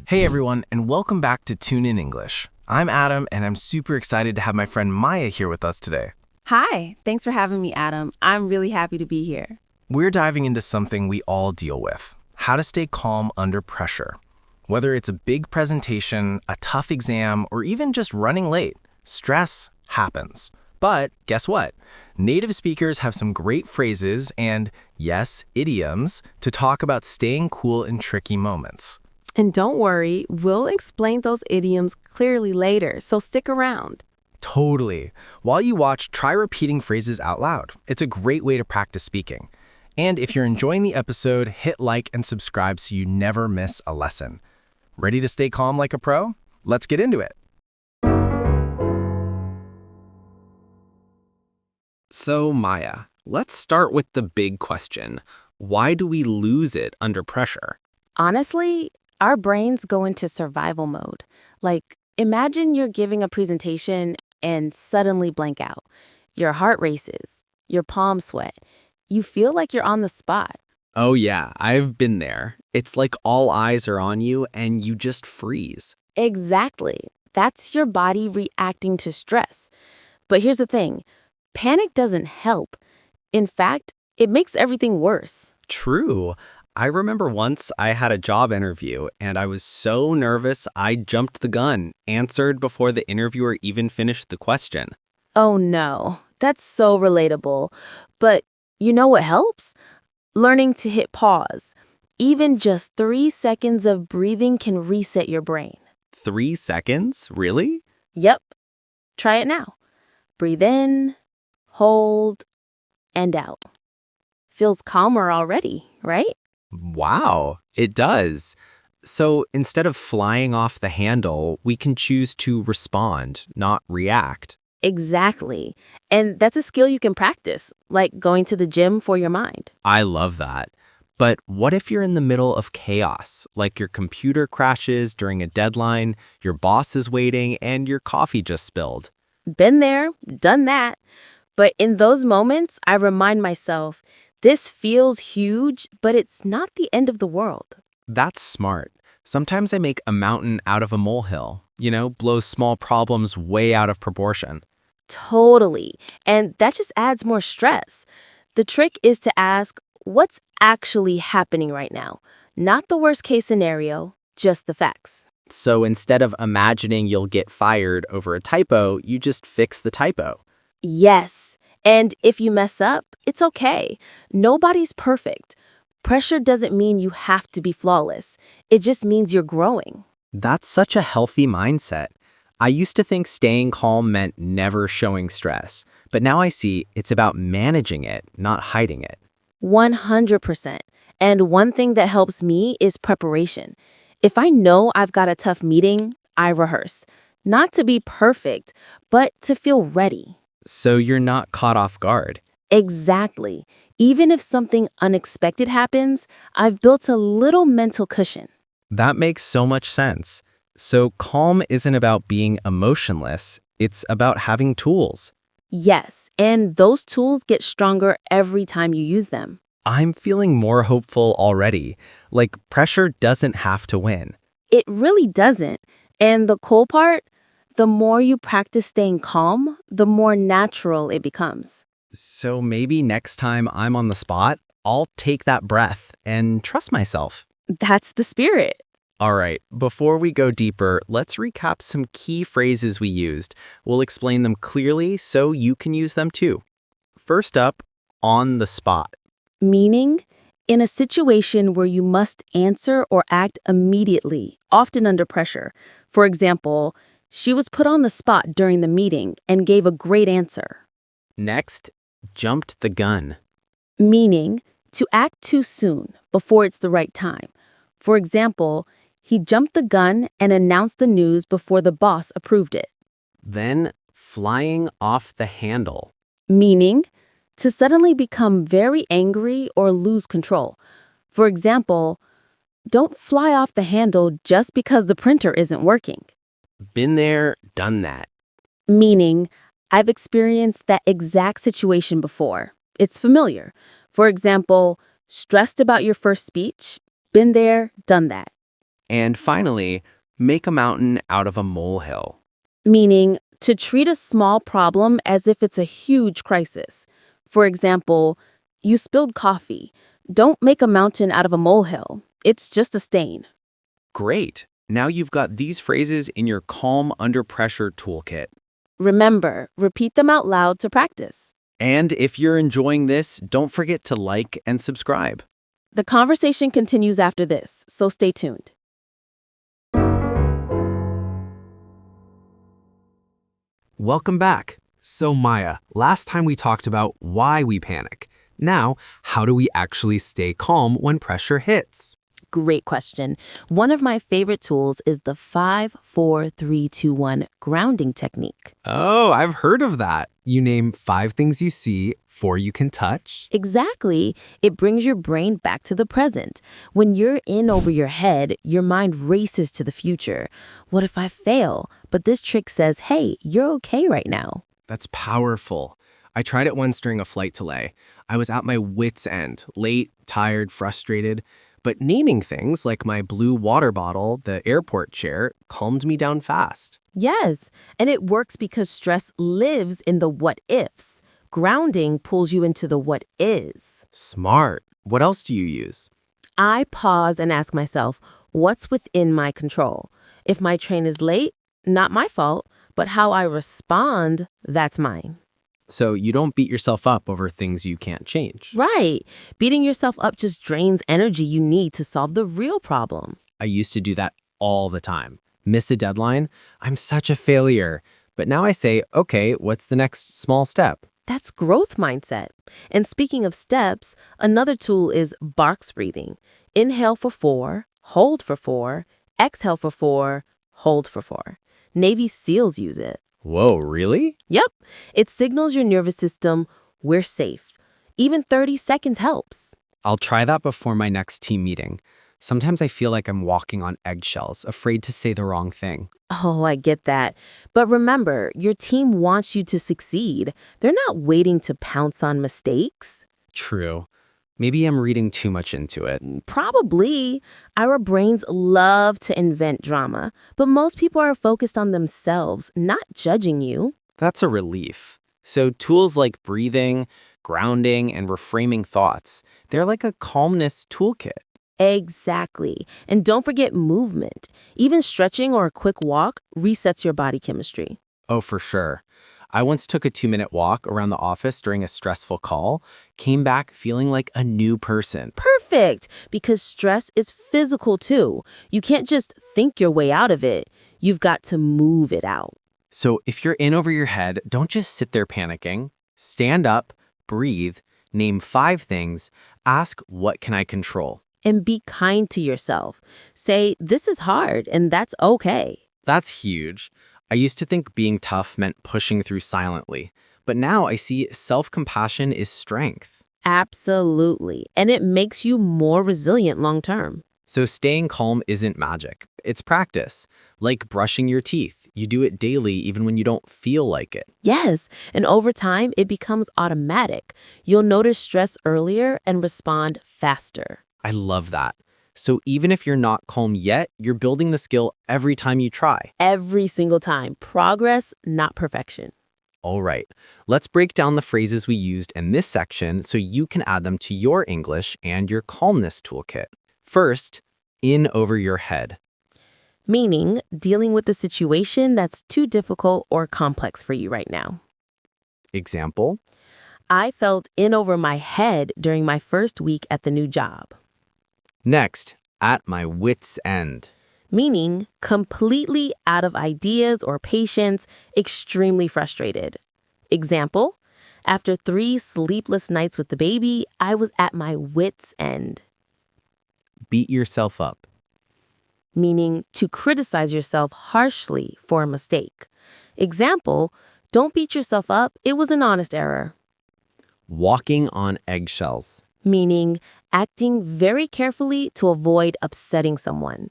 Hey everyone, and welcome back to Tune in English. I'm Adam, and I'm super excited to have my friend Maya here with us today. Hi, thanks for having me, Adam. I'm really happy to be here. We're diving into something we all deal with: how to stay calm under pressure. Whether it's a big presentation, a tough exam, or even just running late, stress happens. But guess what? Native speakers have some great phrases and, yes, idioms to talk about staying cool in tricky moments. And don't worry, we'll explain those idioms clearly later, so stick around. Totally. While you watch, try repeating phrases out loud. It's a great way to practice speaking. And if you're enjoying the episode, hit like and subscribe so you never miss a lesson. Ready to stay calm like a pro? Let's get into it. So, Maya, let's start with the big question. Why do we lose it under pressure? Honestly, our brains go into survival mode. Like, imagine you're giving a presentation and suddenly blank out. Your heart races, your palms sweat. You feel like you're on the spot. Oh yeah, I've been there. It's like all eyes are on you and you just freeze. Exactly. That's your body reacting to stress. But here's the thing. Panic doesn't help. In fact, it makes everything worse. True. I remember once I had a job interview and I was so nervous I jumped the gun, answered before the interviewer even finished the question. Oh no, that's so relatable. But you know what helps? Learning to hit pause. Even just 3 seconds of breathing can reset your brain. 3 seconds? Really? Yep. Try it now. Breathe in, hold, and out. Feels calmer already, right? Wow, it does. So instead of flying off the handle, we can choose to respond, not react. Exactly. And that's a skill you can practice, like going to the gym for your mind. I love that. But what if you're in the middle of chaos, like your computer crashes during a deadline, your boss is waiting, and your coffee just spilled? Been there, done that. But in those moments, I remind myself, this feels huge, but it's not the end of the world. That's smart. Sometimes I make a mountain out of a molehill, blow small problems way out of proportion. Totally. And that just adds more stress. The trick is to ask, what's actually happening right now? Not the worst case scenario, just the facts. So instead of imagining you'll get fired over a typo, you just fix the typo. Yes. And if you mess up, it's okay. Nobody's perfect. Pressure doesn't mean you have to be flawless. It just means you're growing. That's such a healthy mindset. I used to think staying calm meant never showing stress, but now I see it's about managing it, not hiding it. 100%. And one thing that helps me is preparation. If I know I've got a tough meeting, I rehearse. Not to be perfect, but to feel ready. So you're not caught off guard. Exactly. Even if something unexpected happens, I've built a little mental cushion. That makes so much sense. So calm isn't about being emotionless, it's about having tools. Yes, and those tools get stronger every time you use them. I'm feeling more hopeful already. Like pressure doesn't have to win. It really doesn't. And the cool part, the more you practice staying calm, the more natural it becomes. So maybe next time I'm on the spot, I'll take that breath and trust myself. That's the spirit. All right, before we go deeper, let's recap some key phrases we used. We'll explain them clearly so you can use them too. First up, on the spot. Meaning, in a situation where you must answer or act immediately, often under pressure. For example, she was put on the spot during the meeting and gave a great answer. Next, jumped the gun. Meaning, to act too soon, before it's the right time. For example, he jumped the gun and announced the news before the boss approved it. Then, flying off the handle. Meaning, to suddenly become very angry or lose control. For example, don't fly off the handle just because the printer isn't working. Been there, done that. Meaning, I've experienced that exact situation before. It's familiar. For example, stressed about your first speech, been there, done that. And finally, make a mountain out of a molehill. Meaning to treat a small problem as if it's a huge crisis. For example, you spilled coffee. Don't make a mountain out of a molehill. It's just a stain. Great! Now you've got these phrases in your Calm Under Pressure toolkit. Remember, repeat them out loud to practice. And if you're enjoying this, don't forget to like and subscribe. The conversation continues after this, so stay tuned. Welcome back. So Maya, last time we talked about why we panic. Now, how do we actually stay calm when pressure hits? Great question. One of my favorite tools is the 5-4-3-2-1 grounding technique. Oh, I've heard of that. You name 5 things you see, 4 you can touch. Exactly. It brings your brain back to the present. When you're in over your head, your mind races to the future. What if I fail? But this trick says, hey, you're okay right now. That's powerful. I tried it once during a flight delay. I was at my wit's end, late, tired, frustrated. But naming things like my blue water bottle, the airport chair, calmed me down fast. Yes, and it works because stress lives in the what ifs. Grounding pulls you into the what is. Smart. What else do you use? I pause and ask myself, what's within my control? If my train is late, not my fault, but how I respond, that's mine. So you don't beat yourself up over things you can't change. Right. Beating yourself up just drains energy you need to solve the real problem. I used to do that all the time. Miss a deadline? I'm such a failure. But now I say, okay, what's the next small step? That's growth mindset. And speaking of steps, another tool is box breathing. Inhale for 4, hold for 4, exhale for 4, hold for 4. Navy SEALs use it. Whoa, really? Yep. It signals your nervous system, we're safe. Even 30 seconds helps. I'll try that before my next team meeting. Sometimes I feel like I'm walking on eggshells, afraid to say the wrong thing. Oh, I get that. But remember, your team wants you to succeed. They're not waiting to pounce on mistakes. True. Maybe I'm reading too much into it. Probably. Our brains love to invent drama, but most people are focused on themselves, not judging you. That's a relief. So tools like breathing, grounding, and reframing thoughts, they're like a calmness toolkit. Exactly. And don't forget movement. Even stretching or a quick walk resets your body chemistry. Oh, for sure. I once took a 2-minute walk around the office during a stressful call, came back feeling like a new person. Perfect, because stress is physical too. You can't just think your way out of it. You've got to move it out. So if you're in over your head, don't just sit there panicking. Stand up, breathe, name 5 things, ask, what can I control? And be kind to yourself. Say, this is hard, and that's okay. That's huge. I used to think being tough meant pushing through silently, but now I see self-compassion is strength. Absolutely. And it makes you more resilient long term. So staying calm isn't magic. It's practice. Like brushing your teeth. You do it daily even when you don't feel like it. Yes, and over time, it becomes automatic. You'll notice stress earlier and respond faster. I love that. So even if you're not calm yet, you're building the skill every time you try. Every single time. Progress, not perfection. All right, let's break down the phrases we used in this section so you can add them to your English and your calmness toolkit. First, in over your head. Meaning, dealing with a situation that's too difficult or complex for you right now. Example, I felt in over my head during my first week at the new job. next, at my wit's end. Meaning, completely out of ideas or patience, extremely frustrated. Example, after 3 sleepless nights with the baby, I was at my wit's end. Beat yourself up. Meaning, to criticize yourself harshly for a mistake. Example, don't beat yourself up, it was an honest error. Walking on eggshells. Meaning, acting very carefully to avoid upsetting someone.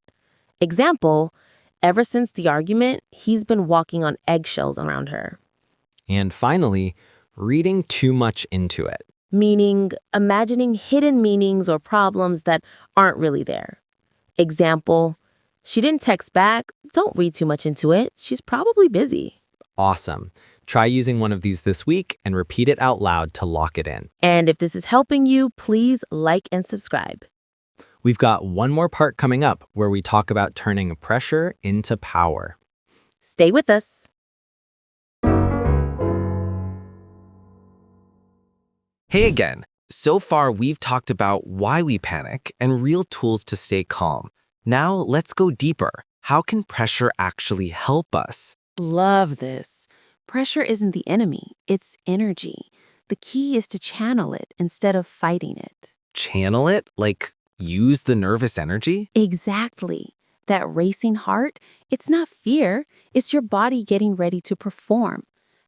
Example, ever since the argument, he's been walking on eggshells around her. And finally, reading too much into it. Meaning, imagining hidden meanings or problems that aren't really there. Example, She didn't text back. Don't read too much into it. She's probably busy. Awesome. Try using one of these this week and repeat it out loud to lock it in. And if this is helping you, please like and subscribe. We've got one more part coming up where we talk about turning pressure into power. Stay with us. Hey again. So far, we've talked about why we panic and real tools to stay calm. Now, let's go deeper. How can pressure actually help us? Love this. Pressure isn't the enemy, it's energy. The key is to channel it instead of fighting it. Channel it? Like, use the nervous energy? Exactly. That racing heart, it's not fear, it's your body getting ready to perform.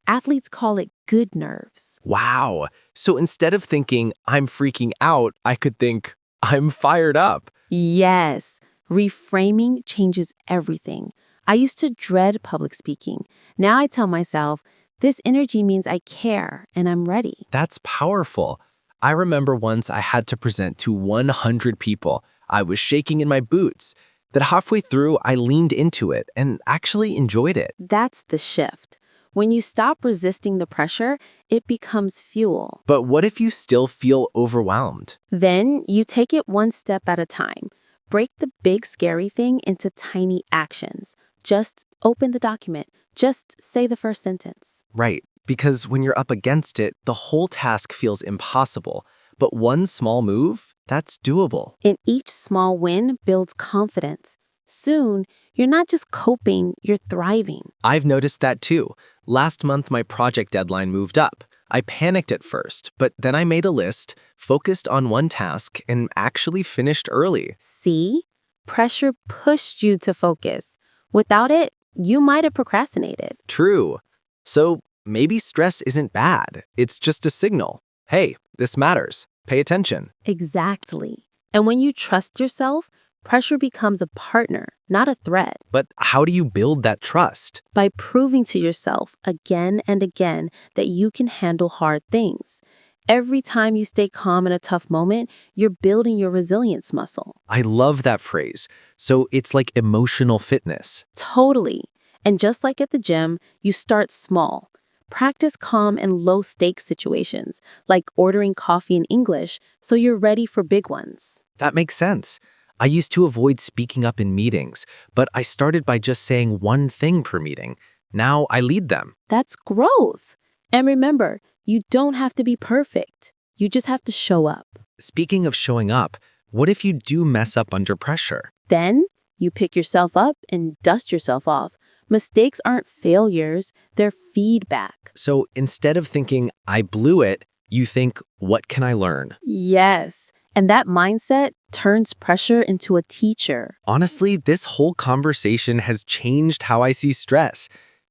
Athletes call it good nerves. Wow. So instead of thinking, I'm freaking out, I could think, I'm fired up. Yes, reframing changes everything. I used to dread public speaking. Now I tell myself, this energy means I care and I'm ready. That's powerful. I remember once I had to present to 100 people. I was shaking in my boots. That halfway through, I leaned into it and actually enjoyed it. That's the shift. When you stop resisting the pressure, it becomes fuel. But what if you still feel overwhelmed? Then you take it one step at a time. Break the big scary thing into tiny actions. Just open the document. Just say the first sentence. Right, because when you're up against it, the whole task feels impossible. But one small move, that's doable. And each small win builds confidence. Soon, you're not just coping, you're thriving. I've noticed that too. Last month, my project deadline moved up. I panicked at first, but then I made a list, focused on one task, and actually finished early. See? Pressure pushed you to focus. Without it, you might have procrastinated. True. So maybe stress isn't bad. It's just a signal. Hey, this matters. Pay attention. Exactly. And when you trust yourself, pressure becomes a partner, not a threat. But how do you build that trust? By proving to yourself again and again that you can handle hard things. Every time you stay calm in a tough moment, you're building your resilience muscle. I love that phrase. So it's like emotional fitness. Totally. And just like at the gym, you start small. Practice calm in low-stakes situations, like ordering coffee in English, so you're ready for big ones. That makes sense. I used to avoid speaking up in meetings, but I started by just saying one thing per meeting. Now I lead them. That's growth. And remember, you don't have to be perfect. You just have to show up. Speaking of showing up, what if you do mess up under pressure? Then you pick yourself up and dust yourself off. Mistakes aren't failures, they're feedback. So instead of thinking, I blew it, you think, what can I learn? Yes. And that mindset turns pressure into a teacher. Honestly, this whole conversation has changed how I see stress.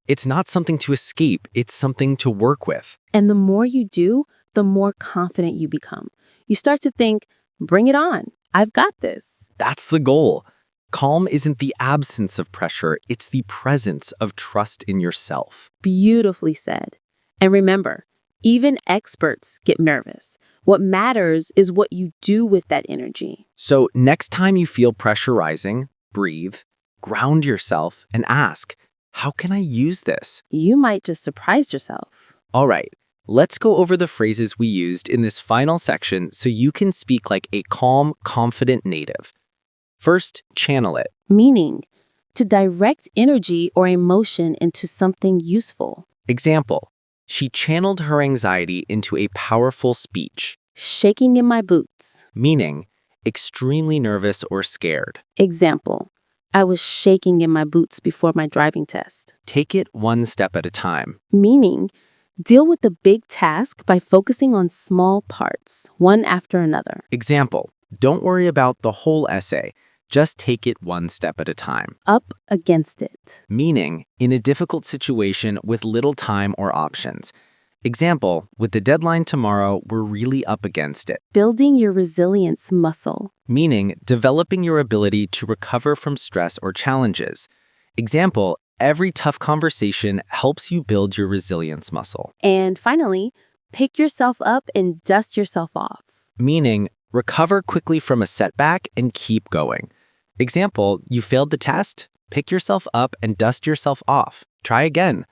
It's not something to escape, it's something to work with. And the more you do, the more confident you become. You start to think, bring it on. I've got this. That's the goal. Calm isn't the absence of pressure, it's the presence of trust in yourself. Beautifully said. And remember, even experts get nervous. What matters is what you do with that energy. So next time you feel pressure rising, breathe, ground yourself, and ask, how can I use this? You might just surprise yourself. All right, let's go over the phrases we used in this final section so you can speak like a calm, confident native. First, channel it. Meaning, to direct energy or emotion into something useful. Example, she channeled her anxiety into a powerful speech. Shaking in my boots. Meaning, extremely nervous or scared. Example, I was shaking in my boots before my driving test. Take it one step at a time. Meaning, deal with the big task by focusing on small parts, one after another. Example, don't worry about the whole essay. Just take it one step at a time. Up against it. Meaning, in a difficult situation with little time or options. Example, with the deadline tomorrow, we're really up against it. Building your resilience muscle. Meaning, developing your ability to recover from stress or challenges. Example, every tough conversation helps you build your resilience muscle. And finally, pick yourself up and dust yourself off. Meaning, recover quickly from a setback and keep going. Example, you failed the test? Pick yourself up and dust yourself off. Try again.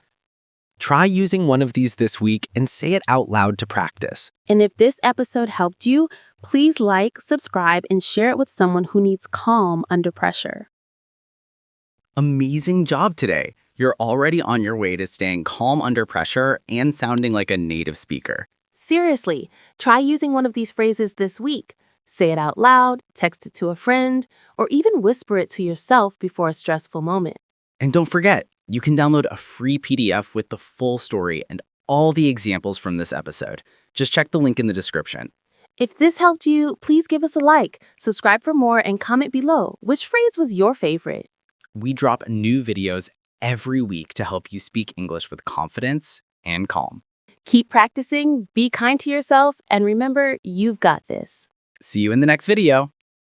Try using one of these this week and say it out loud to practice. And if this episode helped you, please like, subscribe, and share it with someone who needs calm under pressure. Amazing job today. You're already on your way to staying calm under pressure and sounding like a native speaker. Seriously, try using one of these phrases this week. Say it out loud, text it to a friend, or even whisper it to yourself before a stressful moment. And don't forget, you can download a free PDF with the full story and all the examples from this episode. Just check the link in the description. If this helped you, please give us a like, subscribe for more, and comment below. Which phrase was your favorite? We drop new videos every week to help you speak English with confidence and calm. Keep practicing, be kind to yourself, and remember, you've got this. See you in the next video.